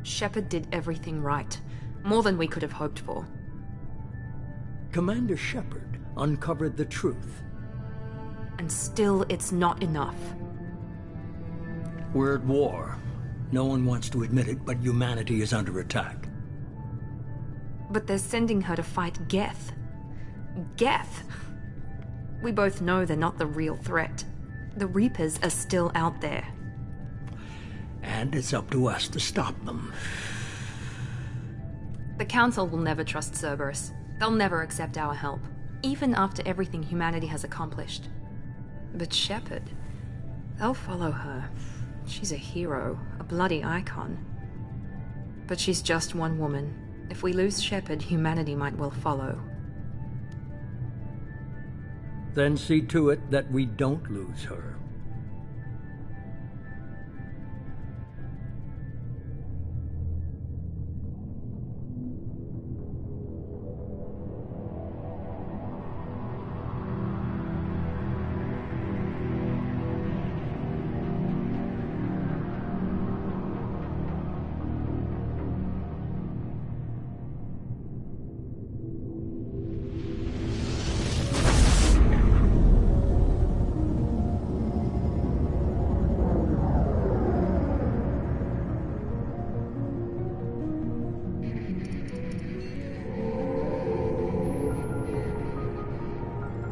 Shepard did everything right. More than we could have hoped for. Commander Shepard uncovered the truth. And still, it's not enough. We're at war. No one wants to admit it, but humanity is under attack. But they're sending her to fight Geth. Geth! We both know they're not the real threat. The Reapers are still out there. And it's up to us to stop them. The Council will never trust Cerberus. They'll never accept our help, even after everything humanity has accomplished. But Shepard, they'll follow her. She's a hero, a bloody icon. But she's just one woman. If we lose Shepard, humanity might well follow. Then see to it that we don't lose her.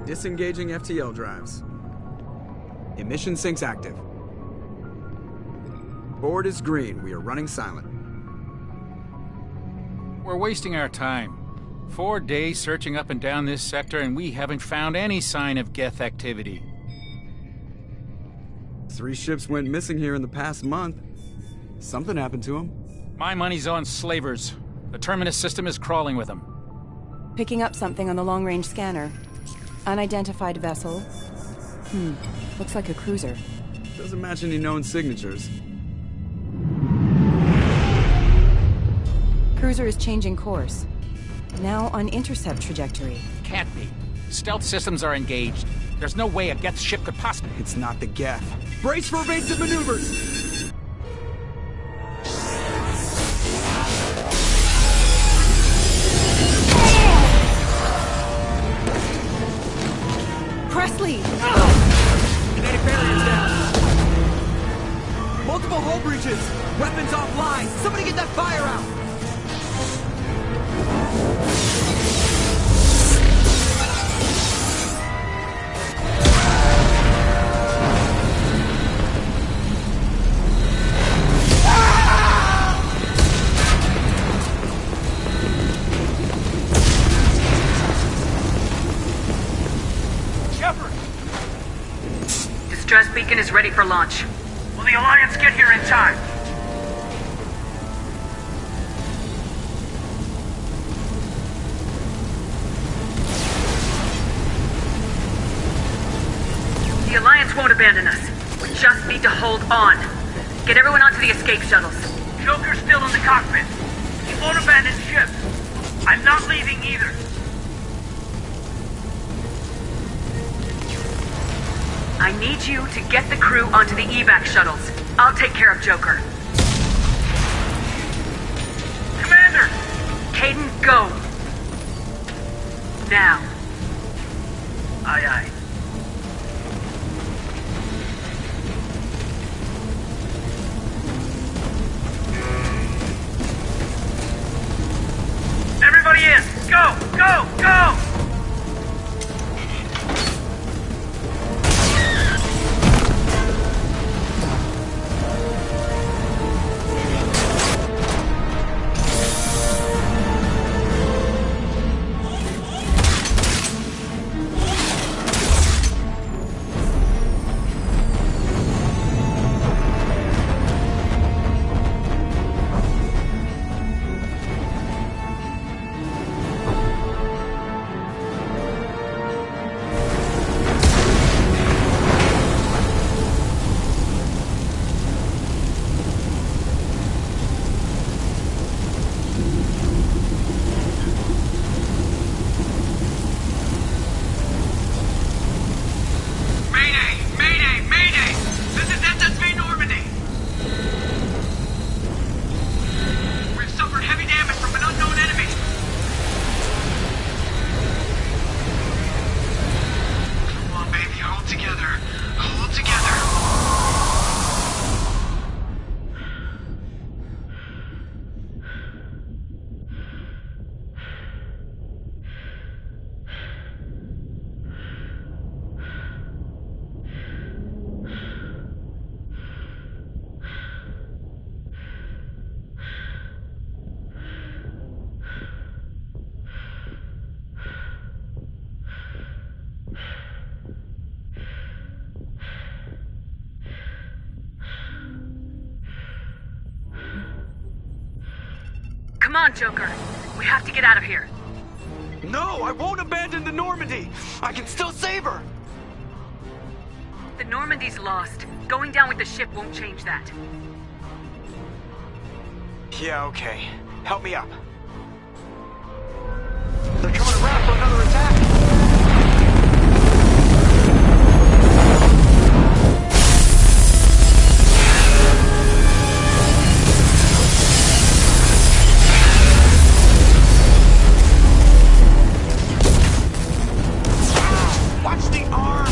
Disengaging FTL drives. Emission sinks active. Board is green. We are running silent. We're wasting our time. 4 days searching up and down this sector, and we haven't found any sign of Geth activity. 3 ships went missing here in the past month. Something happened to them. My money's on slavers. The Terminus system is crawling with them. Picking up something on the long-range scanner. Unidentified vessel. Looks like a cruiser. Doesn't match any known signatures. Cruiser is changing course. Now on intercept trajectory. Can't be. Stealth systems are engaged. There's no way a Geth ship could possibly... It's not the Geth. Brace for evasive maneuvers! Presley! Kinetic barriers down. Multiple hull breaches. Weapons offline. Somebody get that fire out. Distress beacon is ready for launch. Will the Alliance get here in time? The Alliance won't abandon us. We just need to hold on. Get everyone onto the escape shuttles. Joker's still in the cockpit. He won't abandon ship. I'm not leaving either. I need you to get the crew onto the evac shuttles. I'll take care of Joker. Commander! Caden, go! Now. Aye, aye. Everybody in! Go! Go! Go! Come on, Joker. We have to get out of here. No, I won't abandon the Normandy! I can still save her! The Normandy's lost. Going down with the ship won't change that. Yeah, okay. Help me up. They're coming around for another attack! Watch the arm!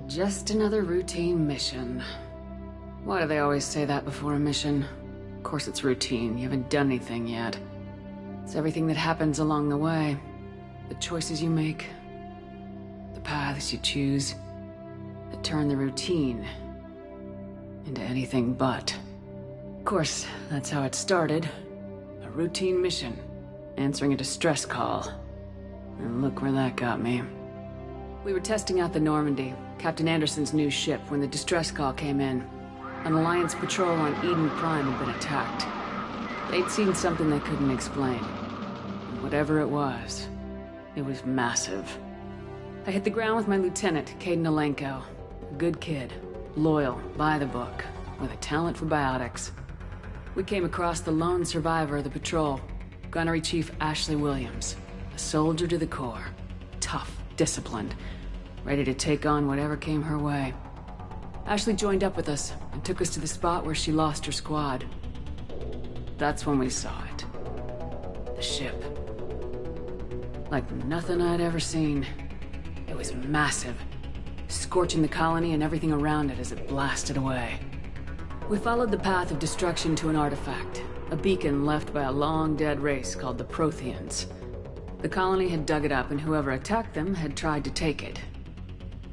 Just another routine mission. Why do they always say that before a mission? Of course it's routine. You haven't done anything yet. It's everything that happens along the way. The choices you make, the paths you choose, that turn the routine into anything but. Of course, that's how it started. A routine mission, answering a distress call. And look where that got me. We were testing out the Normandy, Captain Anderson's new ship, when the distress call came in. An Alliance patrol on Eden Prime had been attacked. They'd seen something they couldn't explain. And whatever it was massive. I hit the ground with my lieutenant, Kaidan Alenko. A good kid, loyal, by the book, with a talent for biotics. We came across the lone survivor of the patrol, Gunnery Chief Ashley Williams. A soldier to the core. Tough, disciplined, ready to take on whatever came her way. Ashley joined up with us and took us to the spot where she lost her squad. That's when we saw it. The ship. Like nothing I'd ever seen. It was massive, scorching the colony and everything around it as it blasted away. We followed the path of destruction to an artifact, a beacon left by a long-dead race called the Protheans. The colony had dug it up, and whoever attacked them had tried to take it.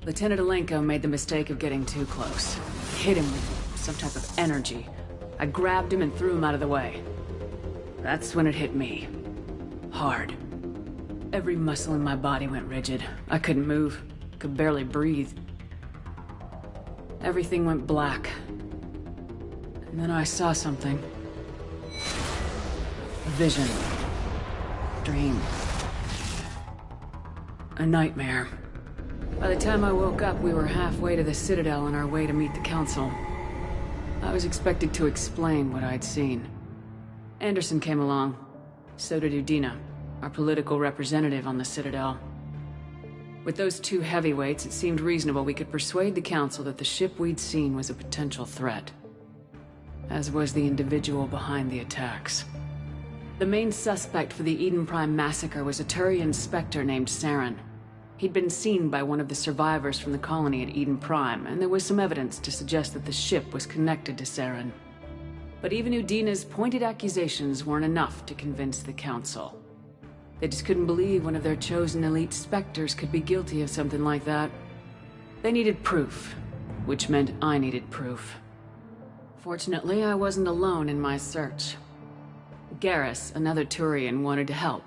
Lieutenant Alenko made the mistake of getting too close. Hit him with some type of energy. I grabbed him and threw him out of the way. That's when it hit me. Hard. Every muscle in my body went rigid. I couldn't move. Could barely breathe. Everything went black. And then I saw something. A vision. Dream. A nightmare. By the time I woke up, we were halfway to the Citadel on our way to meet the Council. I was expected to explain what I'd seen. Anderson came along. So did Udina, our political representative on the Citadel. With those two heavyweights, it seemed reasonable we could persuade the Council that the ship we'd seen was a potential threat. As was the individual behind the attacks. The main suspect for the Eden Prime massacre was a Turian Spectre named Saren. He'd been seen by one of the survivors from the colony at Eden Prime, and there was some evidence to suggest that the ship was connected to Saren. But even Udina's pointed accusations weren't enough to convince the Council. They just couldn't believe one of their chosen elite Spectres could be guilty of something like that. They needed proof, which meant I needed proof. Fortunately, I wasn't alone in my search. Garrus, another Turian, wanted to help.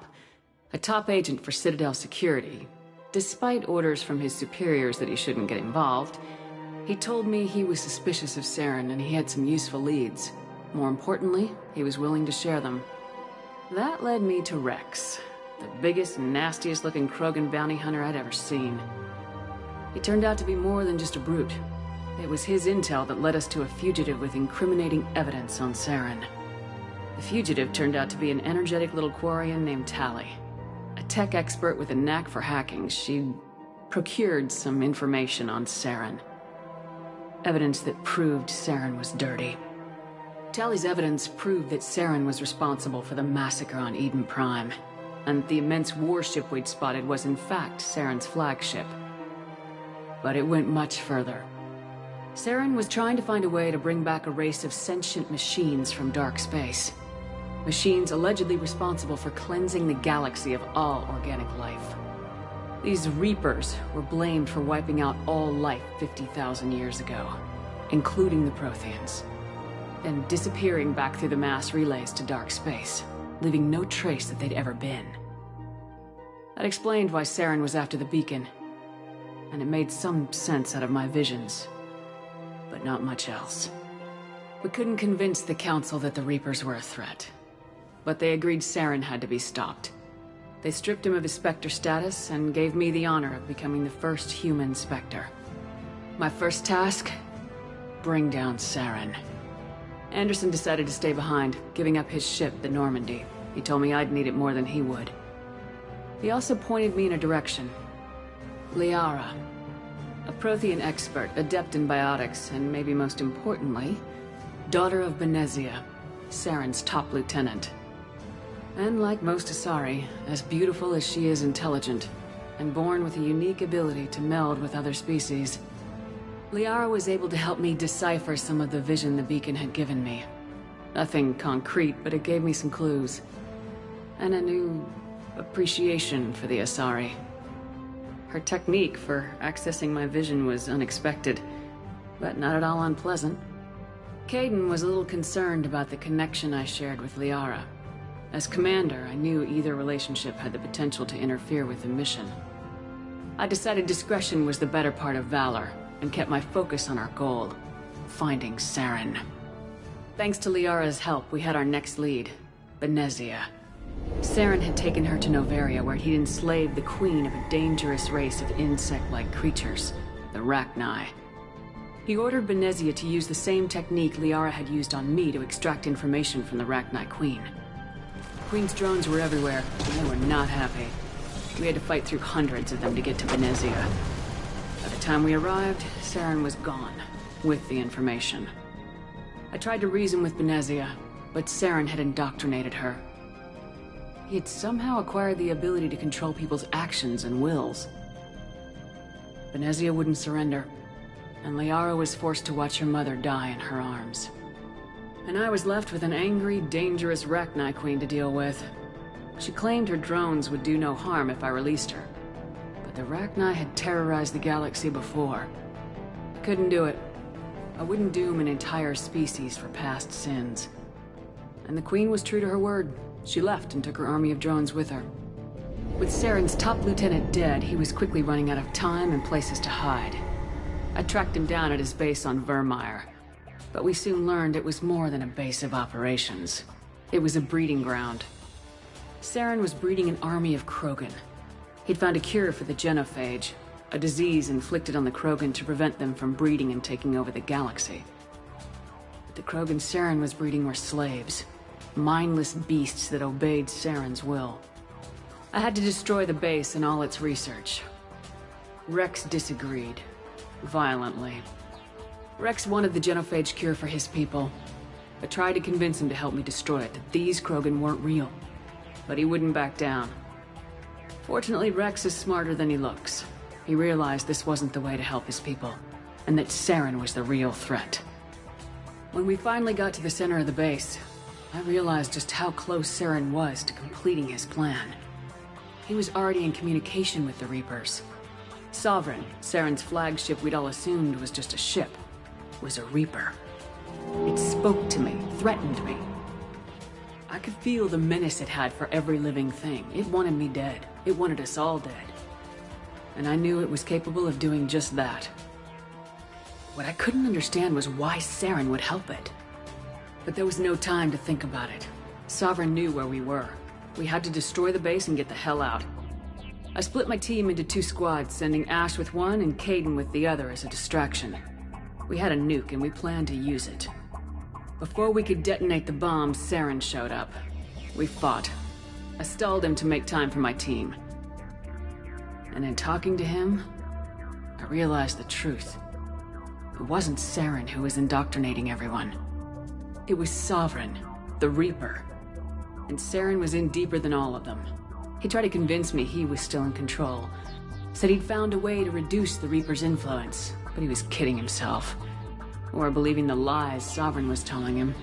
A top agent for Citadel Security. Despite orders from his superiors that he shouldn't get involved, he told me he was suspicious of Saren and he had some useful leads. More importantly, he was willing to share them. That led me to Rex, the biggest, nastiest looking Krogan bounty hunter I'd ever seen. He turned out to be more than just a brute. It was his intel that led us to a fugitive with incriminating evidence on Saren. The fugitive turned out to be an energetic little Quarian named Tali. A tech expert with a knack for hacking, she'd procured some information on Saren. Evidence that proved Saren was dirty. Tali's evidence proved that Saren was responsible for the massacre on Eden Prime, and the immense warship we'd spotted was in fact Saren's flagship. But it went much further. Saren was trying to find a way to bring back a race of sentient machines from dark space. Machines allegedly responsible for cleansing the galaxy of all organic life. These Reapers were blamed for wiping out all life 50,000 years ago, including the Protheans, then disappearing back through the mass relays to dark space, leaving no trace that they'd ever been. That explained why Saren was after the beacon, and it made some sense out of my visions, but not much else. We couldn't convince the Council that the Reapers were a threat, but they agreed Saren had to be stopped. They stripped him of his Spectre status and gave me the honor of becoming the first human Spectre. My first task? Bring down Saren. Anderson decided to stay behind, giving up his ship, the Normandy. He told me I'd need it more than he would. He also pointed me in a direction. Liara. A Prothean expert, adept in biotics, and maybe most importantly, daughter of Benezia, Saren's top lieutenant. And like most Asari, as beautiful as she is intelligent, and born with a unique ability to meld with other species. Liara was able to help me decipher some of the vision the beacon had given me. Nothing concrete, but it gave me some clues. And a new appreciation for the Asari. Her technique for accessing my vision was unexpected, but not at all unpleasant. Kaidan was a little concerned about the connection I shared with Liara. As commander, I knew either relationship had the potential to interfere with the mission. I decided discretion was the better part of valor, and kept my focus on our goal, finding Saren. Thanks to Liara's help, we had our next lead, Benezia. Saren had taken her to Noveria, where he'd enslaved the queen of a dangerous race of insect-like creatures, the Rachni. He ordered Benezia to use the same technique Liara had used on me to extract information from the Rachni queen. The queen's drones were everywhere, and they were not happy. We had to fight through hundreds of them to get to Benezia. By the time we arrived, Saren was gone, with the information. I tried to reason with Benezia, but Saren had indoctrinated her. He had somehow acquired the ability to control people's actions and wills. Benezia wouldn't surrender, and Liara was forced to watch her mother die in her arms. And I was left with an angry, dangerous Rachni queen to deal with. She claimed her drones would do no harm if I released her. But the Rachni had terrorized the galaxy before. I couldn't do it. I wouldn't doom an entire species for past sins. And the queen was true to her word. She left and took her army of drones with her. With Saren's top lieutenant dead, he was quickly running out of time and places to hide. I tracked him down at his base on Vermeer, but we soon learned it was more than a base of operations. It was a breeding ground. Saren was breeding an army of Krogan. He'd found a cure for the genophage, a disease inflicted on the Krogan to prevent them from breeding and taking over the galaxy. But the Krogan Saren was breeding were slaves, mindless beasts that obeyed Saren's will. I had to destroy the base and all its research. Rex disagreed, violently. Rex wanted the genophage cure for his people. I tried to convince him to help me destroy it, that these Krogan weren't real. But he wouldn't back down. Fortunately, Rex is smarter than he looks. He realized this wasn't the way to help his people, and that Saren was the real threat. When we finally got to the center of the base, I realized just how close Saren was to completing his plan. He was already in communication with the Reapers. Sovereign, Saren's flagship we'd all assumed was just a ship, was a Reaper. It spoke to me, threatened me. I could feel the menace it had for every living thing. It wanted me dead. It wanted us all dead. And I knew it was capable of doing just that. What I couldn't understand was why Saren would help it. But there was no time to think about it. Sovereign knew where we were. We had to destroy the base and get the hell out. I split my team into 2 squads, sending Ash with one and Kaidan with the other as a distraction. We had a nuke and we planned to use it. Before we could detonate the bomb, Saren showed up. We fought. I stalled him to make time for my team. And in talking to him, I realized the truth. It wasn't Saren who was indoctrinating everyone. It was Sovereign, the Reaper. And Saren was in deeper than all of them. He tried to convince me he was still in control. Said he'd found a way to reduce the Reaper's influence, but he was kidding himself. Or believing the lies Sovereign was telling him.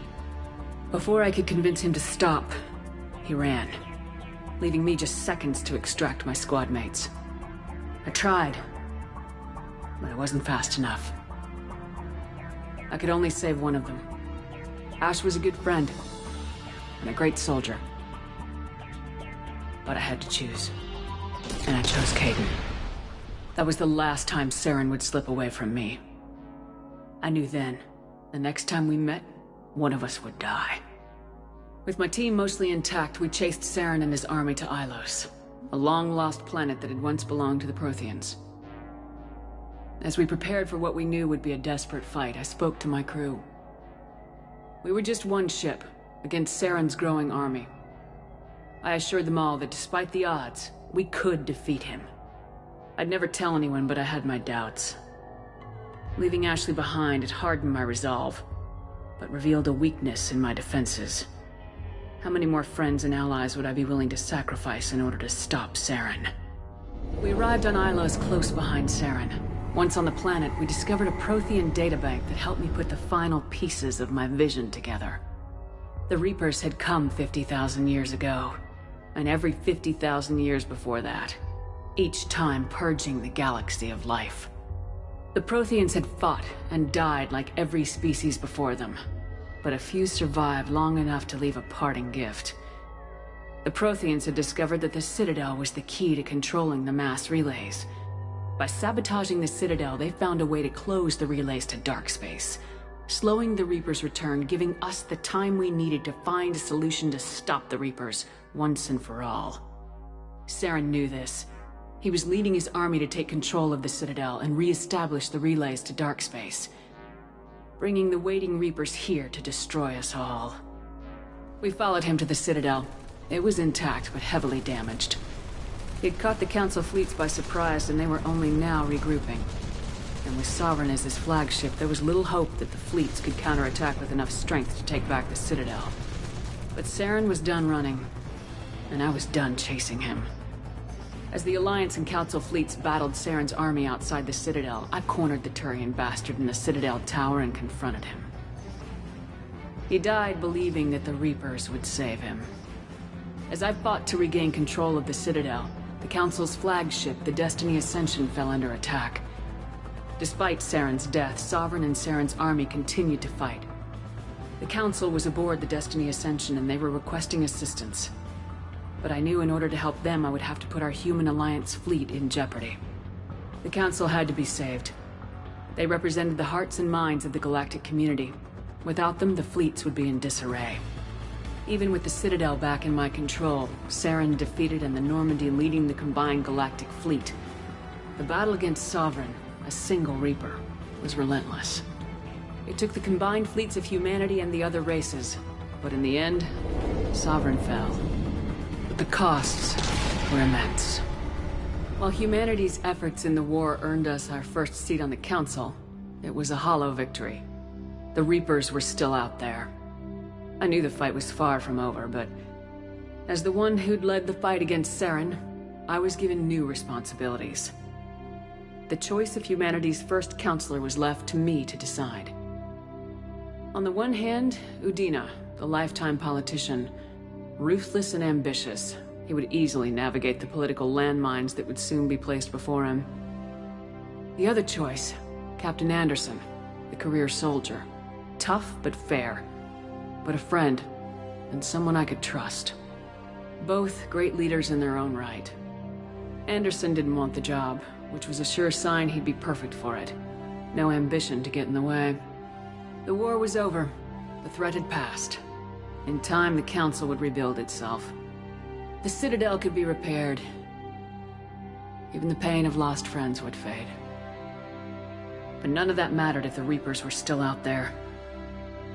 Before I could convince him to stop, he ran, leaving me just seconds to extract my squad mates. I tried, but I wasn't fast enough. I could only save one of them. Ash was a good friend, and a great soldier. But I had to choose, and I chose Kaidan. That was the last time Saren would slip away from me. I knew then, the next time we met, one of us would die. With my team mostly intact, we chased Saren and his army to Ilos, a long-lost planet that had once belonged to the Protheans. As we prepared for what we knew would be a desperate fight, I spoke to my crew. We were just one ship, against Saren's growing army. I assured them all that despite the odds, we could defeat him. I'd never tell anyone, but I had my doubts. Leaving Ashley behind had hardened my resolve, but revealed a weakness in my defenses. How many more friends and allies would I be willing to sacrifice in order to stop Saren? We arrived on Ilos close behind Saren. Once on the planet, we discovered a Prothean databank that helped me put the final pieces of my vision together. The Reapers had come 50,000 years ago, and every 50,000 years before that, each time purging the galaxy of life. The Protheans had fought and died like every species before them, but a few survived long enough to leave a parting gift. The Protheans had discovered that the Citadel was the key to controlling the mass relays. By sabotaging the Citadel, they found a way to close the relays to dark space, slowing the Reapers' return, giving us the time we needed to find a solution to stop the Reapers once and for all. Saren knew this. He was leading his army to take control of the Citadel and re-establish the relays to dark space, bringing the waiting Reapers here to destroy us all. We followed him to the Citadel. It was intact, but heavily damaged. He'd caught the Council fleets by surprise, and they were only now regrouping. And with Sovereign as his flagship, there was little hope that the fleets could counterattack with enough strength to take back the Citadel. But Saren was done running, and I was done chasing him. As the Alliance and Council fleets battled Saren's army outside the Citadel, I cornered the Turian bastard in the Citadel tower and confronted him. He died believing that the Reapers would save him. As I fought to regain control of the Citadel, the Council's flagship, the Destiny Ascension, fell under attack. Despite Saren's death, Sovereign and Saren's army continued to fight. The Council was aboard the Destiny Ascension and they were requesting assistance. But I knew in order to help them, I would have to put our Human Alliance fleet in jeopardy. The Council had to be saved. They represented the hearts and minds of the galactic community. Without them, the fleets would be in disarray. Even with the Citadel back in my control, Saren defeated and the Normandy leading the combined galactic fleet, the battle against Sovereign, a single Reaper, was relentless. It took the combined fleets of humanity and the other races, but in the end, Sovereign fell. But the costs were immense. While humanity's efforts in the war earned us our first seat on the Council, it was a hollow victory. The Reapers were still out there. I knew the fight was far from over, but as the one who'd led the fight against Saren, I was given new responsibilities. The choice of humanity's first counselor was left to me to decide. On the one hand, Udina, the lifetime politician. Ruthless and ambitious, he would easily navigate the political landmines that would soon be placed before him. The other choice, Captain Anderson, the career soldier. Tough but fair. But a friend, and someone I could trust. Both great leaders in their own right. Anderson didn't want the job, which was a sure sign he'd be perfect for it. No ambition to get in the way. The war was over. The threat had passed. In time, the Council would rebuild itself. The Citadel could be repaired. Even the pain of lost friends would fade. But none of that mattered if the Reapers were still out there.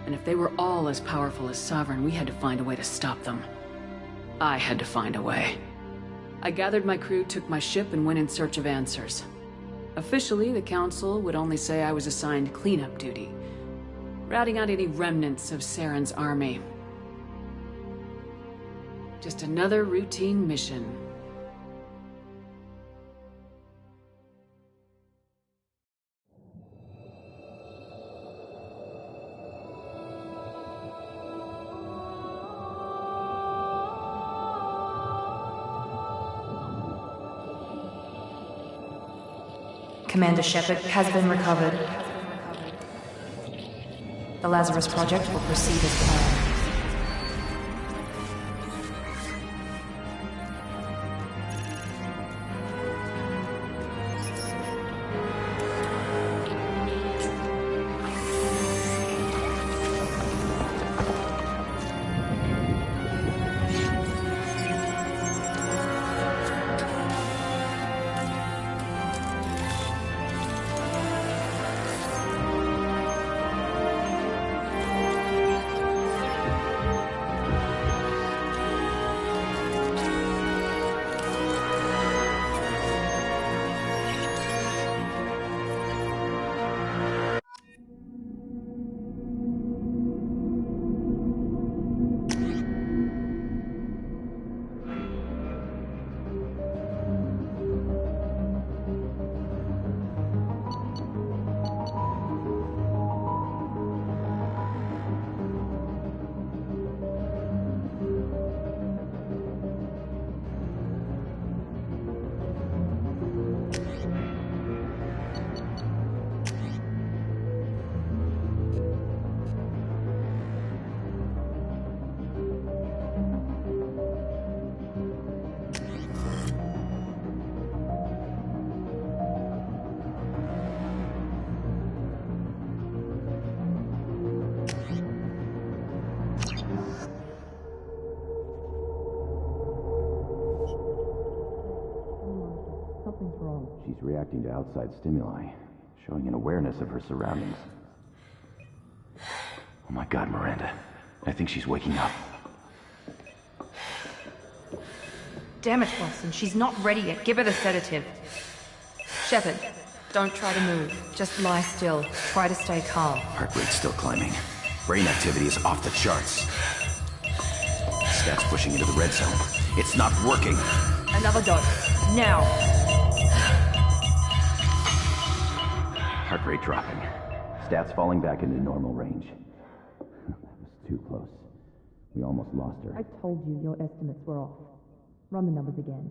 And if they were all as powerful as Sovereign, we had to find a way to stop them. I had to find a way. I gathered my crew, took my ship, and went in search of answers. Officially, the Council would only say I was assigned cleanup duty, routing out any remnants of Saren's army. Just another routine mission. Commander Shepard has been recovered. The Lazarus Project will proceed as planned. She's reacting to outside stimuli, showing an awareness of her surroundings. Oh my God, Miranda. I think she's waking up. Damn it, Wilson. She's not ready yet. Give her the sedative. Shepard, don't try to move. Just lie still. Try to stay calm. Heart rate's still climbing. Brain activity is off the charts. Stats pushing into the red zone. It's not working. Another dose. Now. Heart rate dropping. Stats falling back into normal range. That was too close. We almost lost her. I told you your estimates were off. Run the numbers again.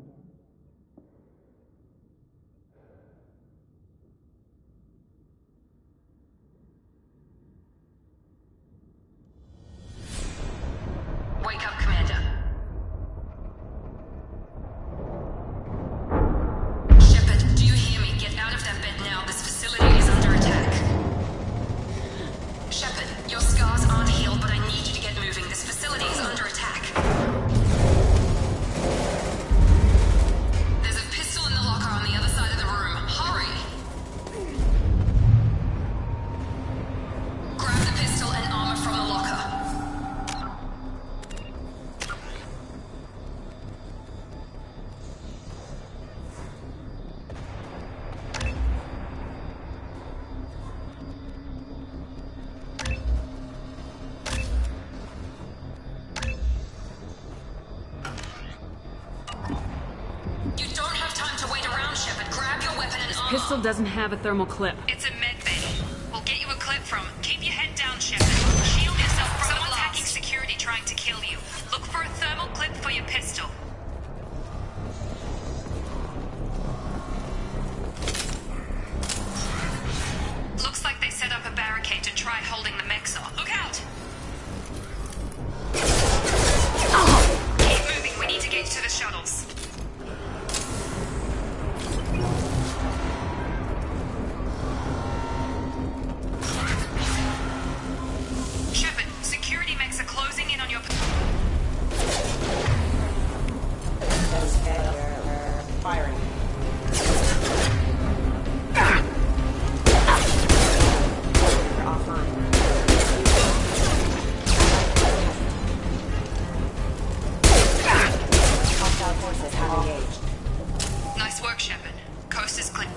Wake up, Commander. Shepard, do you hear me? Get out of that bed now. This facility is under attack. Shepard, your scars aren't healed, but I need you to get moving. This facility is under attack. There's a pistol in the locker on the other side of the room. Hurry! Grab the pistol and armor from the locker. You don't have time to wait around, Shepard. Grab your weapon and armor. Pistol doesn't have a thermal clip. It's a med bay. We'll get you a clip from. Keep your head down, Shepard. Shield yourself from someone's hacking security trying to kill you. Look for a thermal clip for your pistol. Looks like they set up a barricade to try holding the mechs off. Look out! Keep moving. We need to get to the shuttles. Shepard, security mechs are closing in on your... Firing. Nice work, Shepard. Coast is clear.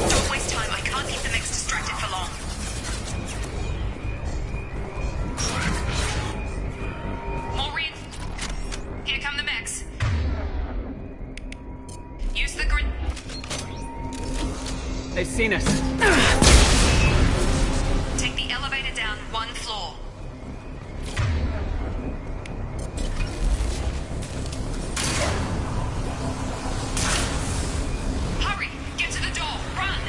Don't waste time. I can't keep the mechs distracted for long. Maureen, here come the mechs. Use the grid. They've seen us. Take the elevator down one floor. Hurry! Get to the door! Run!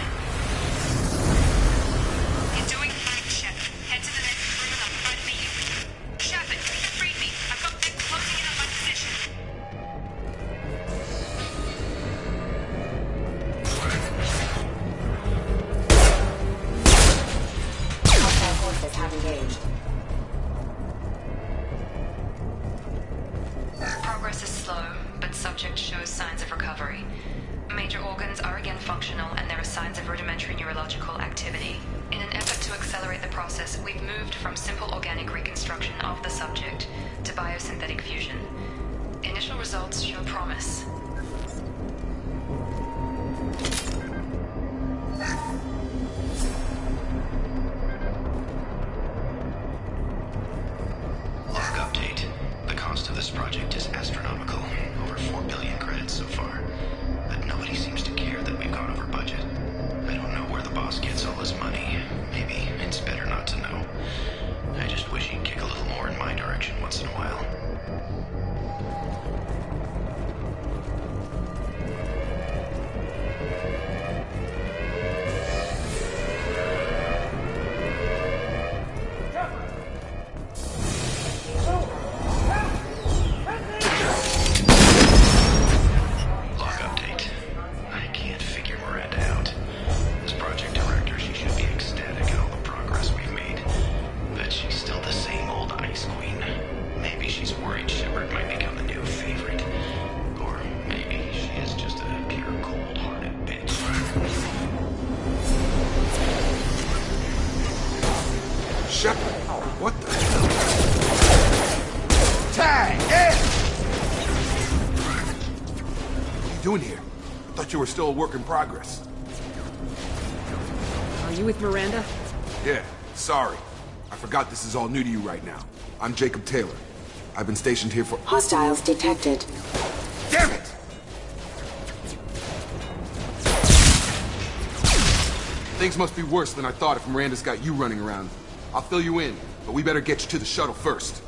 You're doing fine, Shepard. Head to the next room and I'll try to meet you. Shepard, read me. I've got them closing in on my position. Hostile forces have engaged. Progress is slow, but subject shows signs of recovery. Major organs are again functional, and there are signs of rudimentary neurological activity. In an effort to accelerate the process, we've moved from simple organic reconstruction of the subject to biosynthetic fusion. Initial results show promise. Log update. The cost of this project is astronomical. Over 4 billion credits so far. But nobody seems to care that we've gone over budget. I don't know where the boss gets all his money. Maybe it's better not to know. I just wish he'd kick a little more in my direction once in a while. Log update. I can't figure Miranda out. As project director, she should be ecstatic at all the progress we've made. But she's still the same old ice queen. Maybe she's worried Shepard might become the new favorite. Or maybe she is just a pure cold-hearted bitch. Shepard, what the hell? Tag! Yeah! What are you doing here? I thought you were still a work in progress. Are you with Miranda? Yeah, sorry. I forgot this is all new to you right now. I'm Jacob Taylor. I've been stationed here for— Hostiles detected. Damn it! Things must be worse than I thought if Miranda's got you running around. I'll fill you in, but we better get you to the shuttle first.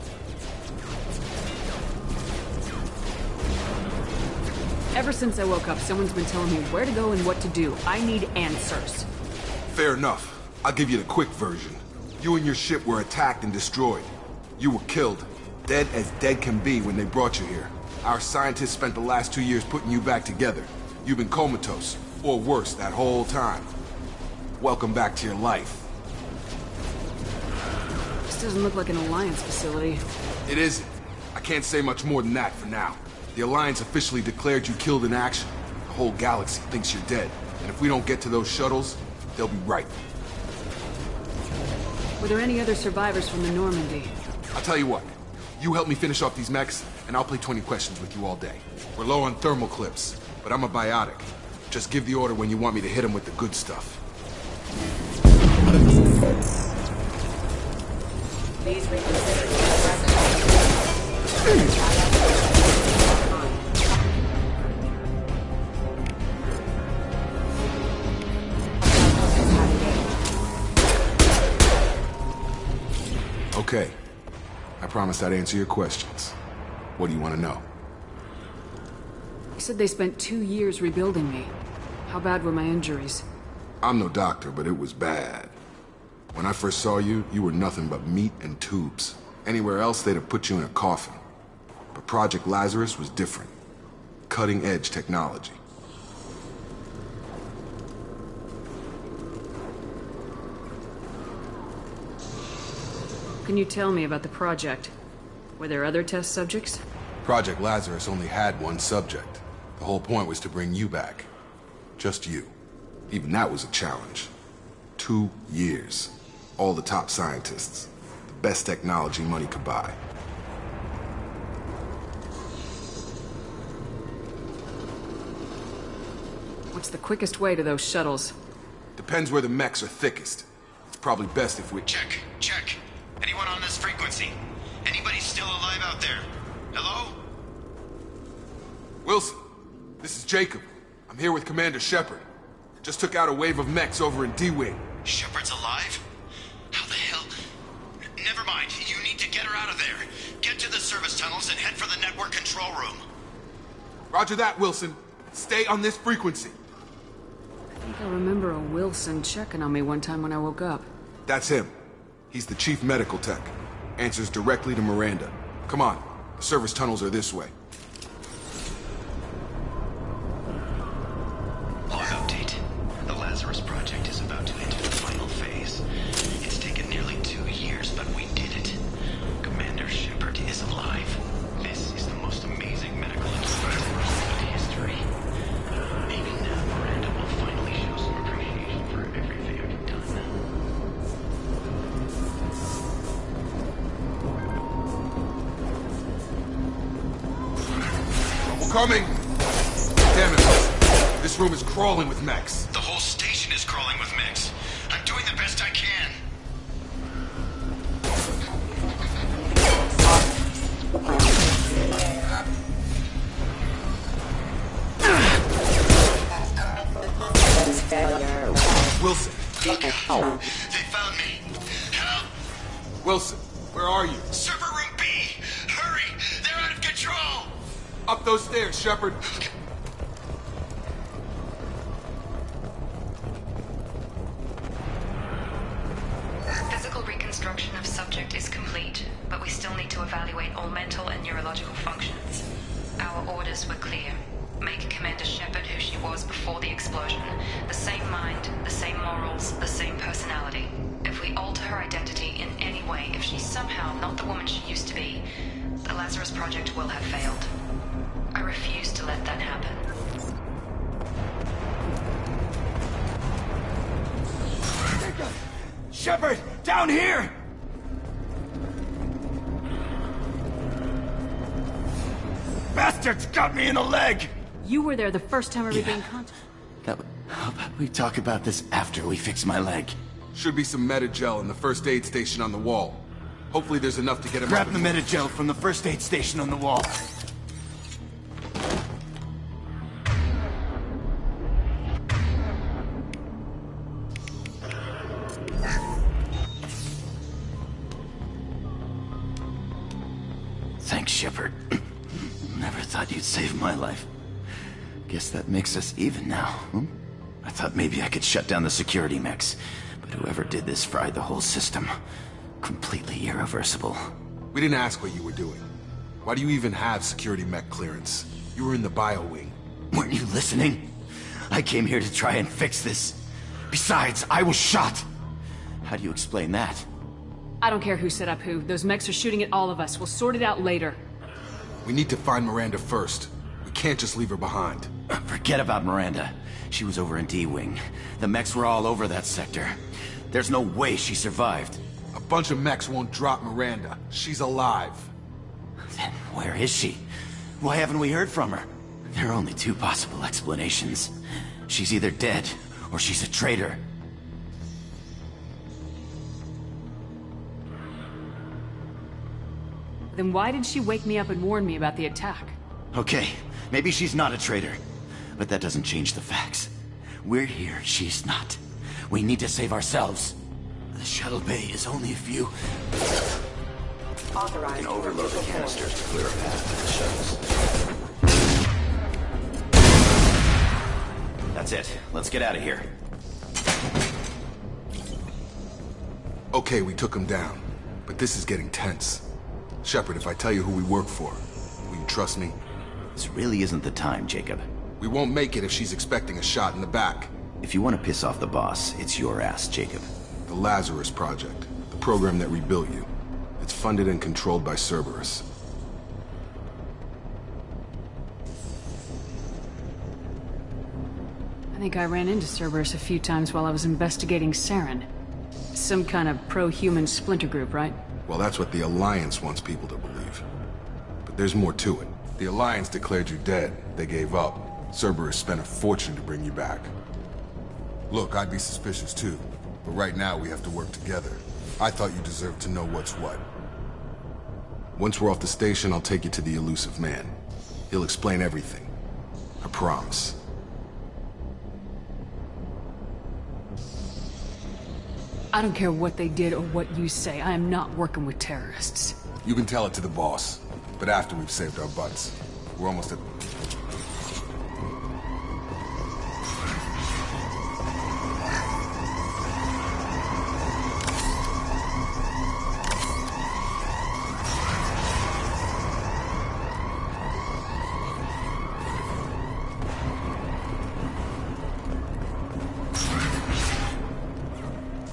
Ever since I woke up, someone's been telling me where to go and what to do. I need answers. Fair enough. I'll give you the quick version. You and your ship were attacked and destroyed. You were killed. Dead as dead can be when they brought you here. Our scientists spent the last 2 years putting you back together. You've been comatose, or worse, that whole time. Welcome back to your life. This doesn't look like an Alliance facility. It isn't. I can't say much more than that for now. The Alliance officially declared you killed in action. The whole galaxy thinks you're dead. And if we don't get to those shuttles, they'll be right. Were there any other survivors from the Normandy? I'll tell you what. You help me finish off these mechs, and I'll play 20 questions with you all day. We're low on thermal clips, but I'm a biotic. Just give the order when you want me to hit them with the good stuff. Please reconsider your residence. Okay. I promised I'd answer your questions. What do you want to know? You said they spent 2 years rebuilding me. How bad were my injuries? I'm no doctor, but it was bad. When I first saw you, you were nothing but meat and tubes. Anywhere else, they'd have put you in a coffin. But Project Lazarus was different. Cutting-edge technology. Can you tell me about the project? Were there other test subjects? Project Lazarus only had one subject. The whole point was to bring you back. Just you. Even that was a challenge. 2 years. All the top scientists. The best technology money could buy. What's the quickest way to those shuttles? Depends where the mechs are thickest. It's probably best if we... Check. Anyone on this frequency? Anybody still alive out there? Hello? Wilson, this is Jacob. I'm here with Commander Shepard. Just took out a wave of mechs over in D-Wing. Shepard's alive? How the hell? Never mind. You need to get her out of there. Get to the service tunnels and head for the network control room. Roger that, Wilson. Stay on this frequency. I think I remember a Wilson checking on me one time when I woke up. That's him. He's the chief medical tech. Answers directly to Miranda. Come on. The service tunnels are this way. Log update. The Lazarus Project is about to enter the final phase. It's taken nearly 2 years, but we did it. Commander Shepard is alive. This is the most amazing medical experiment in human history. Maybe now Miranda will finally show some appreciation for everything I've done. Coming! Damn it, this room is crawling with mechs. The whole station is crawling with mechs. I'm doing the best I can. Wilson. They found me. Help! Wilson, where are you? Server room B! Hurry! They're out of control! Up those stairs, Shepard. Physical reconstruction of subject is complete, but we still need to evaluate all mental and neurological functions. Our orders were clear. Make Commander Shepard who she was before the explosion. The same mind, the same morals, the same personality. If we alter her identity in any way, if she's somehow not the woman she used to be, the Lazarus Project will have failed. I refuse to let that happen. Shepard! Down here! Bastards got me in the leg! You were there the first time I regained contact. How about we talk about this after we fix my leg? Should be some Medi-gel in the first aid station on the wall. Hopefully there's enough to get him Grab up the Medi-gel from the first aid station on the wall. Thanks, Shepard. Never thought you'd save my life. Guess that makes us even now, hmm? I thought maybe I could shut down the security mechs, but whoever did this fried the whole system. Completely irreversible. We didn't ask what you were doing. Why do you even have security mech clearance? You were in the bio wing. Weren't you listening? I came here to try and fix this. Besides, I was shot. How do you explain that? I don't care who set up who. Those mechs are shooting at all of us. We'll sort it out later. We need to find Miranda first. We can't just leave her behind. Forget about Miranda. She was over in D-Wing. The mechs were all over that sector. There's no way she survived. A bunch of mechs won't drop Miranda. She's alive. Then where is she? Why haven't we heard from her? There are only two possible explanations. She's either dead, or she's a traitor. Then why did she wake me up and warn me about the attack? Okay, maybe she's not a traitor, but that doesn't change the facts. We're here, she's not. We need to save ourselves. The shuttle bay is only a few... Authorized. We can overload the canisters to clear a path to the shuttles. That's it. Let's get out of here. Okay, we took him down, but this is getting tense. Shepard, if I tell you who we work for, will you trust me? This really isn't the time, Jacob. We won't make it if she's expecting a shot in the back. If you want to piss off the boss, it's your ass, Jacob. The Lazarus Project, the program that rebuilt you. It's funded and controlled by Cerberus. I think I ran into Cerberus a few times while I was investigating Saren. Some kind of pro-human splinter group, right? Well, that's what the Alliance wants people to believe. But there's more to it. The Alliance declared you dead. They gave up. Cerberus spent a fortune to bring you back. Look, I'd be suspicious too. But right now, we have to work together. I thought you deserved to know what's what. Once we're off the station, I'll take you to the Elusive Man. He'll explain everything. I promise. I don't care what they did or what you say. I am not working with terrorists. You can tell it to the boss, but after we've saved our butts. We're almost at...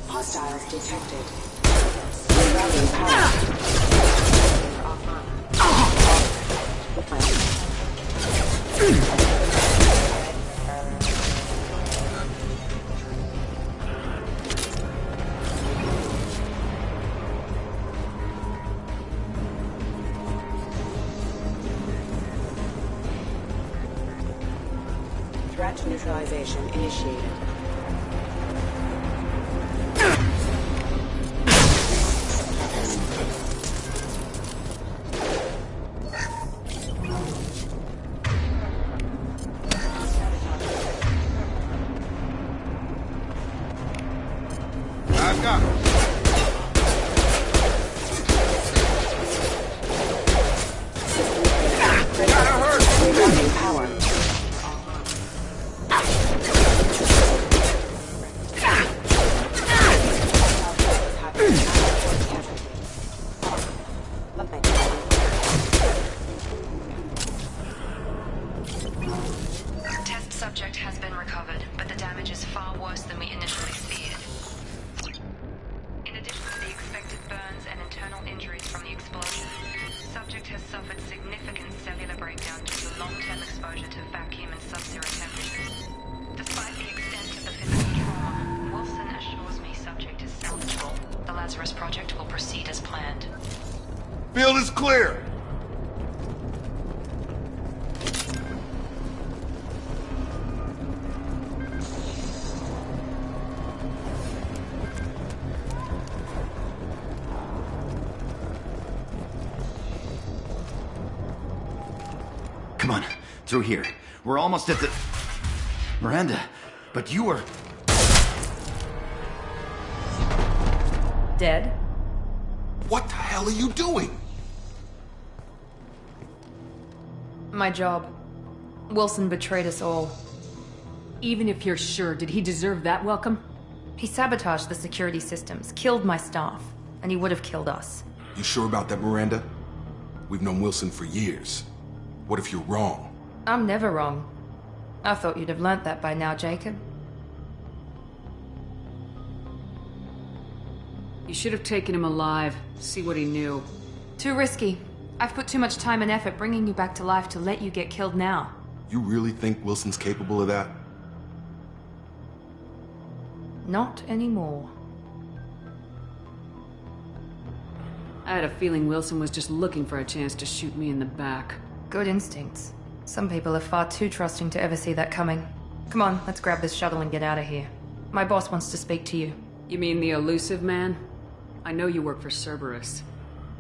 Hostiles detected. Rerouting power. Threat neutralization initiated. Subject has been recovered, but the damage is far worse than we initially feared. In addition to the expected burns and internal injuries from the explosion, subject has suffered significant cellular breakdown due to long-term exposure to vacuum and sub-zero temperatures. Despite the extent of the physical trauma, Wilson assures me subject is salvageable. The Lazarus Project will proceed as planned. Field is clear! Come on, through here. We're almost at the... Miranda, but you were... Dead? What the hell are you doing? My job. Wilson betrayed us all. Even if you're sure, did he deserve that welcome? He sabotaged the security systems, killed my staff, and he would have killed us. You sure about that, Miranda? We've known Wilson for years. What if you're wrong? I'm never wrong. I thought you'd have learnt that by now, Jacob. You should have taken him alive, see what he knew. Too risky. I've put too much time and effort bringing you back to life to let you get killed now. You really think Wilson's capable of that? Not anymore. I had a feeling Wilson was just looking for a chance to shoot me in the back. Good instincts. Some people are far too trusting to ever see that coming. Come on, let's grab this shuttle and get out of here. My boss wants to speak to you. You mean the Elusive Man? I know you work for Cerberus.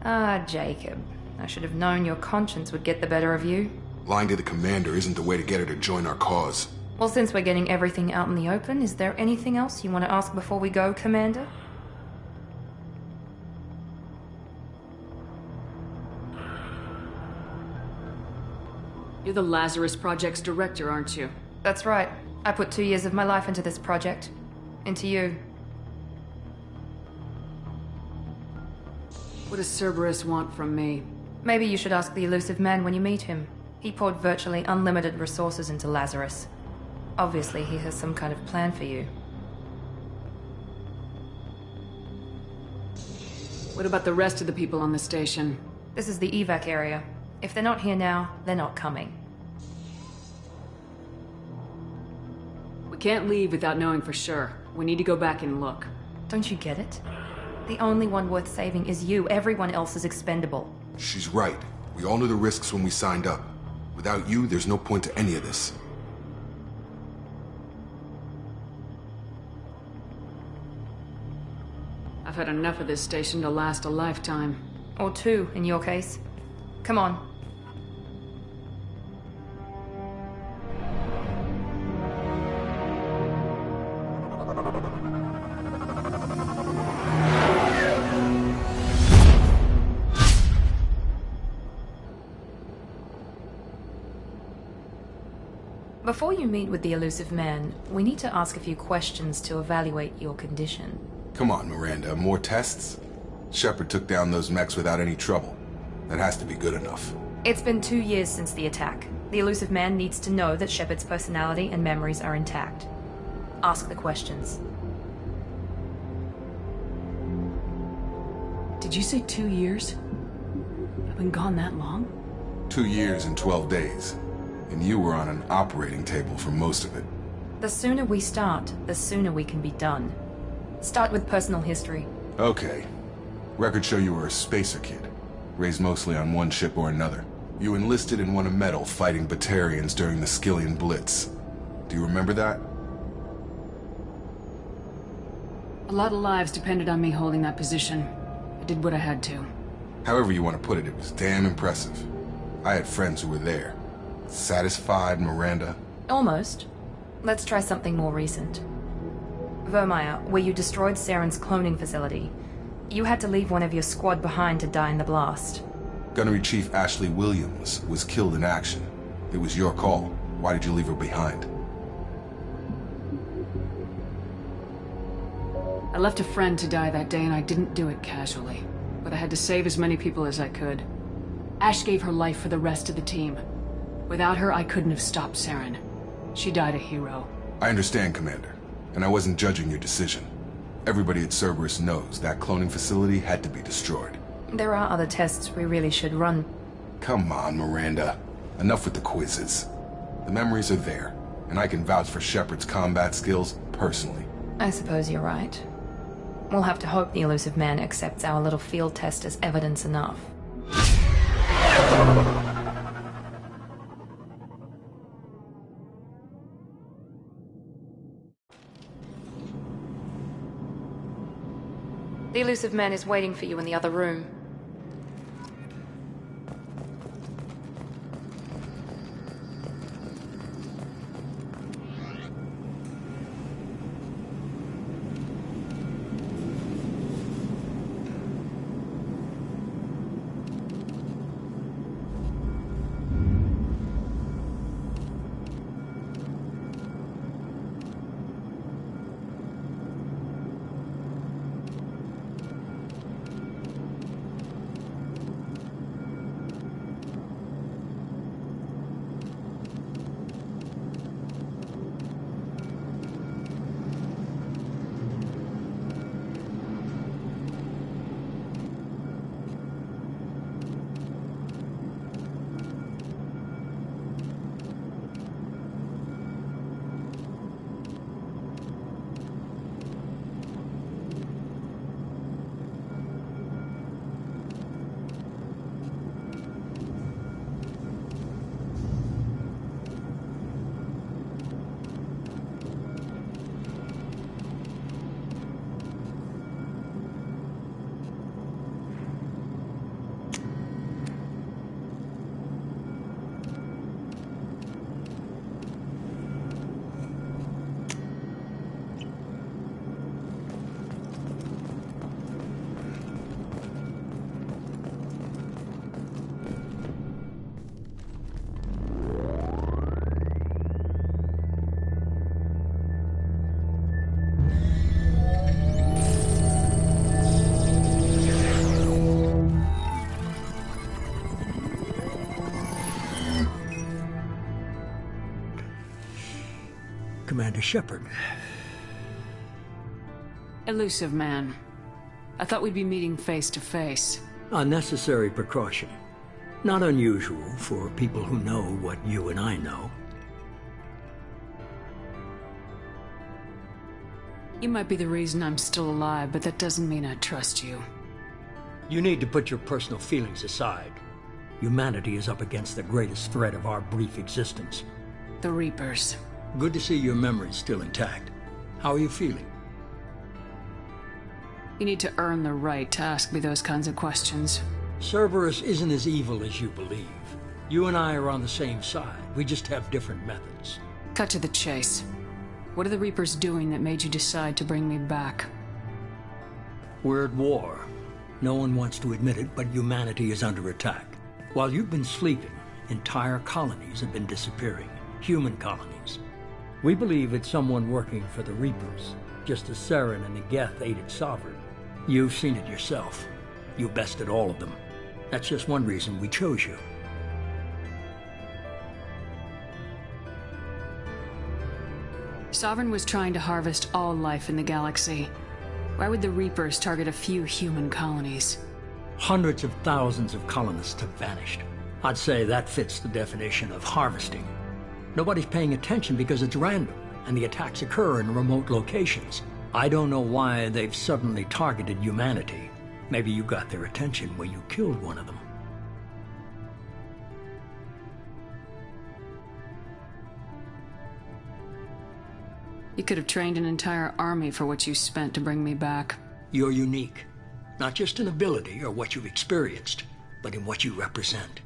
Ah, Jacob. I should have known your conscience would get the better of you. Lying to the commander isn't the way to get her to join our cause. Well, since we're getting everything out in the open, is there anything else you want to ask before we go, Commander? You're the Lazarus Project's director, aren't you? That's right. I put 2 years of my life into this project. Into you. What does Cerberus want from me? Maybe you should ask the Elusive Man when you meet him. He poured virtually unlimited resources into Lazarus. Obviously, he has some kind of plan for you. What about the rest of the people on the station? This is the evac area. If they're not here now, they're not coming. We can't leave without knowing for sure. We need to go back and look. Don't you get it? The only one worth saving is you. Everyone else is expendable. She's right. We all knew the risks when we signed up. Without you, there's no point to any of this. I've had enough of this station to last a lifetime. Or 2, in your case. Come on. Before you meet with the Elusive Man, we need to ask a few questions to evaluate your condition. Come on, Miranda, more tests? Shepard took down those mechs without any trouble. That has to be good enough. It's been 2 years since the attack. The Elusive Man needs to know that Shepard's personality and memories are intact. Ask the questions. Did you say 2 years? I've been gone that long? 2 years and 12 days. And you were on an operating table for most of it. The sooner we start, the sooner we can be done. Start with personal history. Okay. Records show you were a spacer kid, raised mostly on one ship or another. You enlisted and won a medal fighting Batarians during the Skillian Blitz. Do you remember that? A lot of lives depended on me holding that position. I did what I had to. However you want to put it, it was damn impressive. I had friends who were there. Satisfied, Miranda? Almost. Let's try something more recent. Vermeer, where you destroyed Saren's cloning facility. You had to leave one of your squad behind to die in the blast. Gunnery Chief Ashley Williams was killed in action. It was your call. Why did you leave her behind? I left a friend to die that day and I didn't do it casually. But I had to save as many people as I could. Ash gave her life for the rest of the team. Without her, I couldn't have stopped Saren. She died a hero. I understand, Commander. And I wasn't judging your decision. Everybody at Cerberus knows that cloning facility had to be destroyed. There are other tests we really should run. Come on, Miranda. Enough with the quizzes. The memories are there, and I can vouch for Shepard's combat skills personally. I suppose you're right. We'll have to hope the Elusive Man accepts our little field test as evidence enough. The Elusive Man is waiting for you in the other room. Commander Shepard. Elusive man. I thought we'd be meeting face to face. A necessary precaution. Not unusual for people who know what you and I know. You might be the reason I'm still alive, but that doesn't mean I trust you. You need to put your personal feelings aside. Humanity is up against the greatest threat of our brief existence. The Reapers. Good to see your memory's still intact. How are you feeling? You need to earn the right to ask me those kinds of questions. Cerberus isn't as evil as you believe. You and I are on the same side. We just have different methods. Cut to the chase. What are the Reapers doing that made you decide to bring me back? We're at war. No one wants to admit it, but humanity is under attack. While you've been sleeping, entire colonies have been disappearing. Human colonies. We believe it's someone working for the Reapers, just as Saren and Negeth aided Sovereign. You've seen it yourself. You bested all of them. That's just one reason we chose you. Sovereign was trying to harvest all life in the galaxy. Why would the Reapers target a few human colonies? Hundreds of thousands of colonists have vanished. I'd say that fits the definition of harvesting. Nobody's paying attention because it's random, and the attacks occur in remote locations. I don't know why they've suddenly targeted humanity. Maybe you got their attention when you killed one of them. You could have trained an entire army for what you spent to bring me back. You're unique. Not just in ability or what you've experienced, but in what you represent.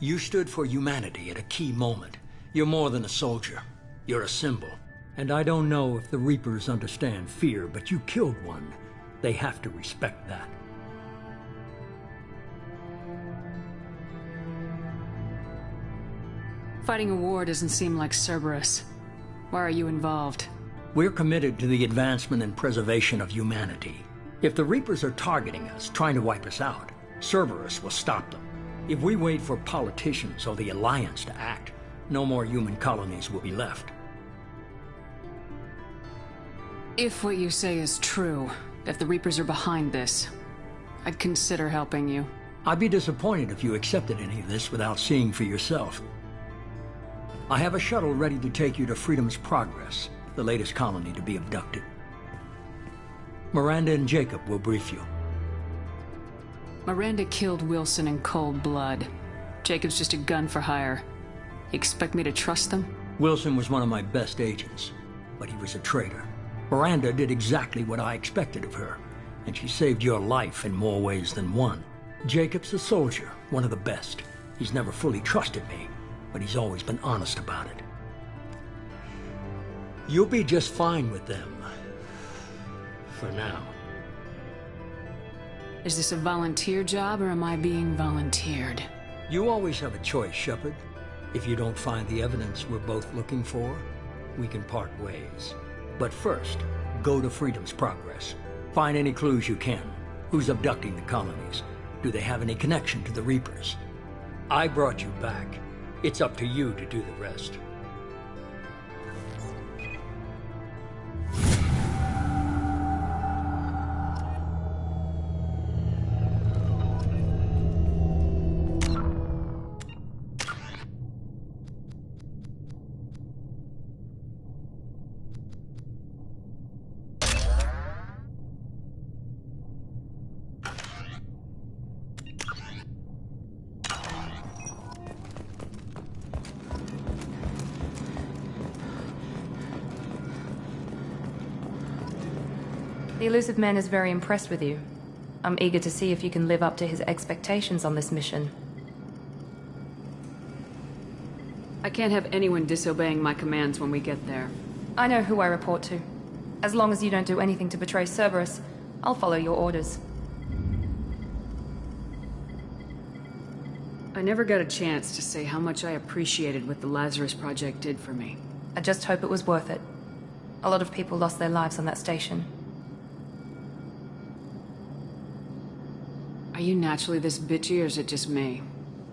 You stood for humanity at a key moment. You're more than a soldier. You're a symbol. And I don't know if the Reapers understand fear, but you killed one. They have to respect that. Fighting a war doesn't seem like Cerberus. Why are you involved? We're committed to the advancement and preservation of humanity. If the Reapers are targeting us, trying to wipe us out, Cerberus will stop them. If we wait for politicians or the Alliance to act, no more human colonies will be left. If what you say is true, if the Reapers are behind this, I'd consider helping you. I'd be disappointed if you accepted any of this without seeing for yourself. I have a shuttle ready to take you to Freedom's Progress, the latest colony to be abducted. Miranda and Jacob will brief you. Miranda killed Wilson in cold blood. Jacob's just a gun for hire. You expect me to trust them? Wilson was one of my best agents, but he was a traitor. Miranda did exactly what I expected of her, and she saved your life in more ways than one. Jacob's a soldier, one of the best. He's never fully trusted me, but he's always been honest about it. You'll be just fine with them. For now. Is this a volunteer job, or am I being volunteered? You always have a choice, Shepard. If you don't find the evidence we're both looking for, we can part ways. But first, go to Freedom's Progress. Find any clues you can. Who's abducting the colonies? Do they have any connection to the Reapers? I brought you back. It's up to you to do the rest. The Elusive Man is very impressed with you. I'm eager to see if you can live up to his expectations on this mission. I can't have anyone disobeying my commands when we get there. I know who I report to. As long as you don't do anything to betray Cerberus, I'll follow your orders. I never got a chance to say how much I appreciated what the Lazarus Project did for me. I just hope it was worth it. A lot of people lost their lives on that station. Are you naturally this bitchy, or is it just me?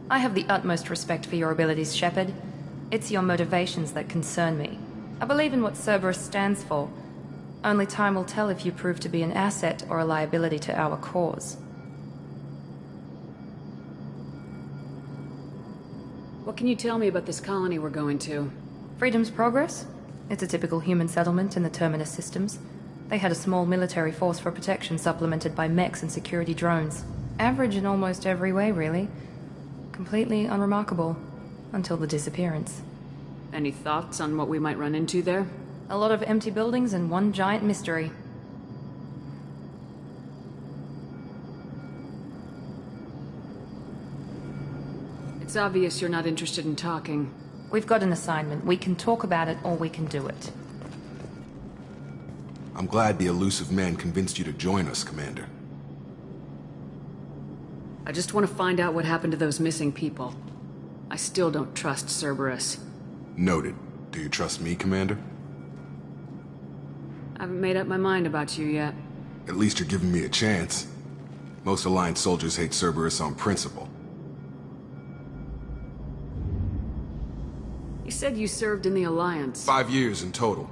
I have the utmost respect for your abilities, Shepard. It's your motivations that concern me. I believe in what Cerberus stands for. Only time will tell if you prove to be an asset or a liability to our cause. What can you tell me about this colony we're going to? Freedom's Progress? It's a typical human settlement in the Terminus systems. They had a small military force for protection supplemented by mechs and security drones. Average in almost every way, really. Completely unremarkable. Until the disappearance. Any thoughts on what we might run into there? A lot of empty buildings and one giant mystery. It's obvious you're not interested in talking. We've got an assignment. We can talk about it or we can do it. I'm glad the Illusive Man convinced you to join us, Commander. I just want to find out what happened to those missing people. I still don't trust Cerberus. Noted. Do you trust me, Commander? I haven't made up my mind about you yet. At least you're giving me a chance. Most Alliance soldiers hate Cerberus on principle. You said you served in the Alliance. 5 years in total.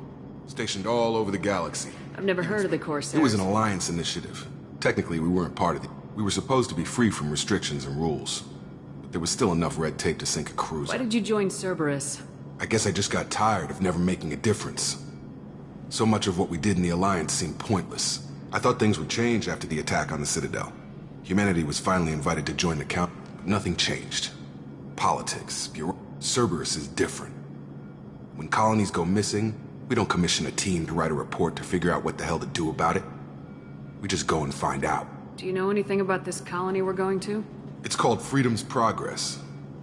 Stationed all over the galaxy. I've never heard of the Corsairs. It was an Alliance initiative. Technically, we weren't part of it. We were supposed to be free from restrictions and rules. But there was still enough red tape to sink a cruiser. Why did you join Cerberus? I guess I just got tired of never making a difference. So much of what we did in the Alliance seemed pointless. I thought things would change after the attack on the Citadel. Humanity was finally invited to join the Count, but nothing changed. Politics, Cerberus is different. When colonies go missing, we don't commission a team to write a report to figure out what the hell to do about it. We just go and find out. Do you know anything about this colony we're going to? It's called Freedom's Progress.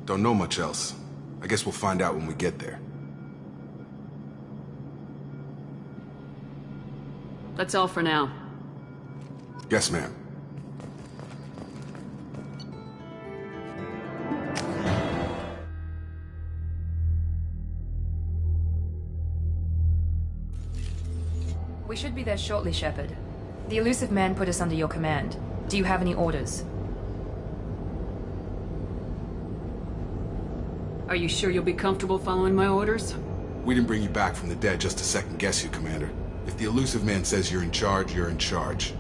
Don't know much else. I guess we'll find out when we get there. That's all for now. Yes, ma'am. We should be there shortly, Shepard. The Illusive Man put us under your command. Do you have any orders? Are you sure you'll be comfortable following my orders? We didn't bring you back from the dead just to second guess you, Commander. If the Illusive Man says you're in charge, you're in charge.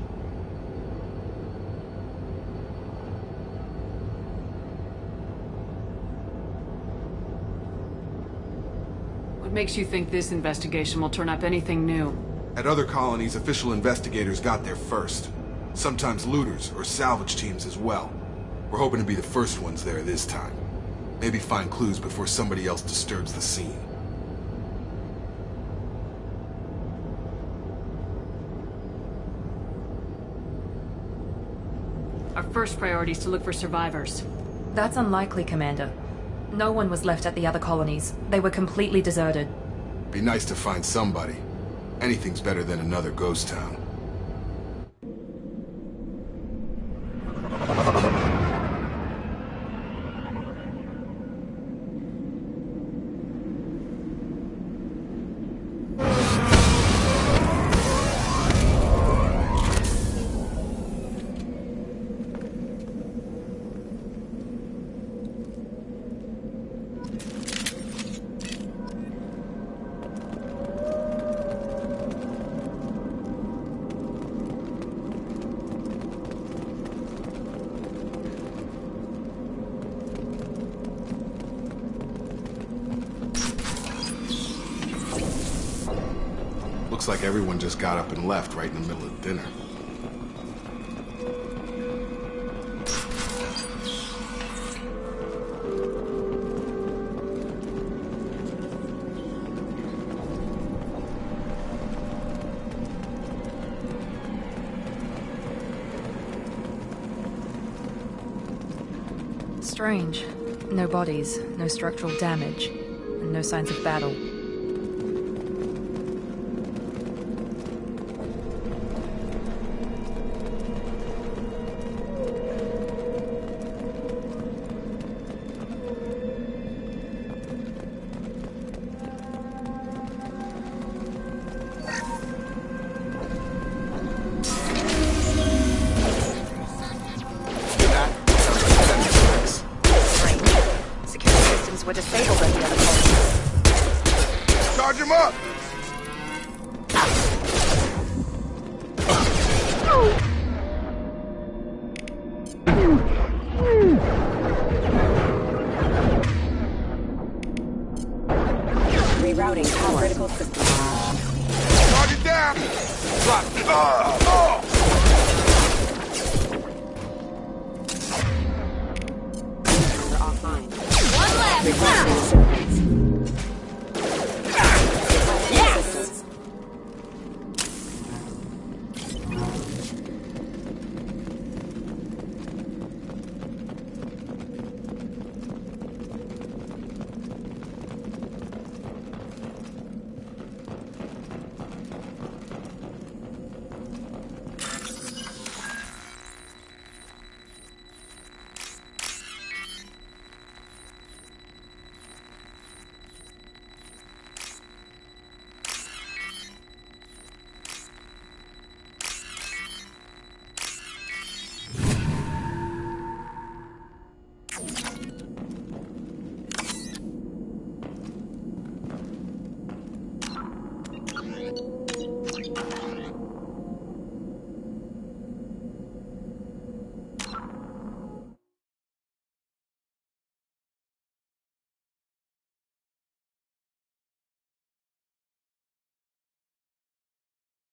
What makes you think this investigation will turn up anything new? At other colonies, official investigators got there first. Sometimes looters or salvage teams as well. We're hoping to be the first ones there this time. Maybe find clues before somebody else disturbs the scene. Our first priority is to look for survivors. That's unlikely, Commander. No one was left at the other colonies. They were completely deserted. Be nice to find somebody. Anything's better than another ghost town. Looks like everyone just got up and left right in the middle of dinner. Strange. No bodies, no structural damage, and no signs of battle.